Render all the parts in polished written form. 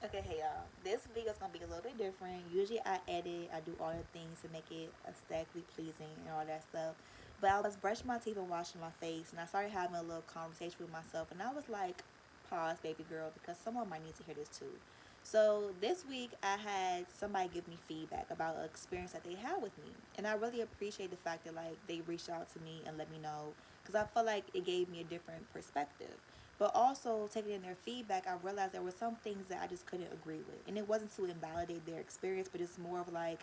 Okay, hey y'all. This video is gonna be a little bit different. Usually I edit, I do all the things to make it aesthetically pleasing and all that stuff. But I was brushing my teeth and washing my face, and I started having a little conversation with myself, and I was like, "Pause, baby girl, because someone might need to hear this too." So this week I had somebody give me feedback about an experience that they had with me, and I really appreciate the fact that like they reached out to me and let me know because I felt like it gave me a different perspective. But also taking in their feedback, I realized there were some things that I just couldn't agree with. And it wasn't to invalidate their experience, but it's more of like,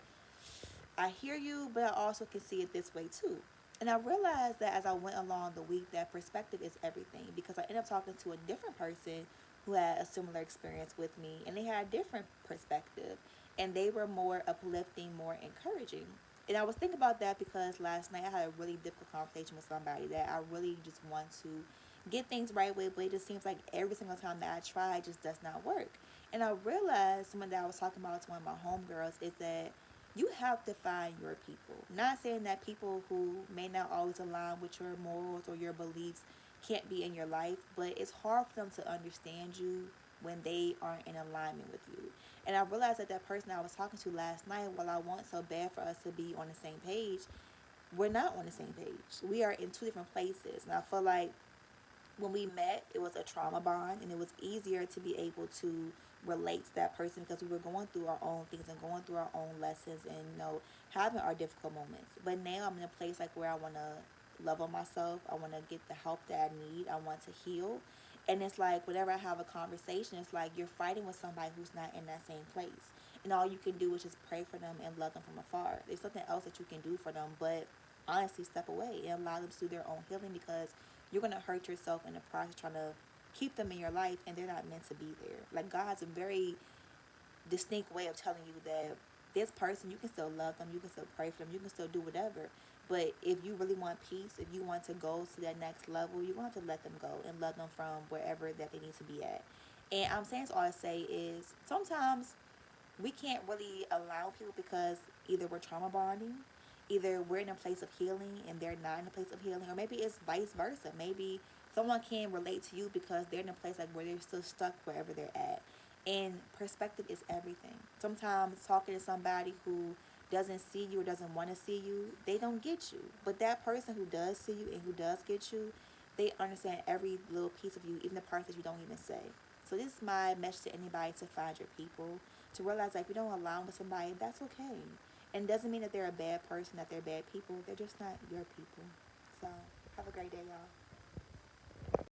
I hear you, but I also can see it this way too. And I realized that as I went along the week, that perspective is everything because I ended up talking to a different person who had a similar experience with me, and they had a different perspective, and they were more uplifting, more encouraging. And I was thinking about that because last night I had a really difficult conversation with somebody that I really just want to get things right with, but it just seems like every single time that I try, it just does not work. And I realized something that I was talking about to one of my homegirls is that you have to find your people. Not saying that people who may not always align with your morals or your beliefs can't be in your life, but it's hard for them to understand you when they aren't in alignment with you. And I realized that that person I was talking to last night, while I want so bad for us to be on the same page, we're not on the same page. We are in two different places. And I feel like when we met, it was a trauma bond, and it was easier to be able to relate to that person because we were going through our own things and going through our own lessons and having our difficult moments. But now I'm in a place like where I want to love on myself. I want to get the help that I need. I want to heal. And it's like whenever I have a conversation, it's like you're fighting with somebody who's not in that same place. And all you can do is just pray for them and love them from afar. There's something else that you can do for them, but honestly, step away and allow them to do their own healing because you're going to hurt yourself in the process trying to keep them in your life, and they're not meant to be there. Like, God has a very distinct way of telling you that this person, you can still love them, you can still pray for them, you can still do whatever. But if you really want peace, if you want to go to that next level, you're going to have to let them go and love them from wherever that they need to be at. And I'm saying, so all I say is sometimes we can't really allow people because either we're trauma bonding, either we're in a place of healing and they're not in a place of healing, or maybe it's vice versa. Maybe someone can relate to you because they're in a place like where they're still stuck wherever they're at. And perspective is everything. Sometimes talking to somebody who doesn't see you or doesn't want to see you, they don't get you. But that person who does see you and who does get you, they understand every little piece of you, even the parts that you don't even say. So this is my message to anybody: to find your people, to realize like if you don't align with somebody, that's okay. And it doesn't mean that they're a bad person, that they're bad people. They're just not your people. So have a great day, y'all.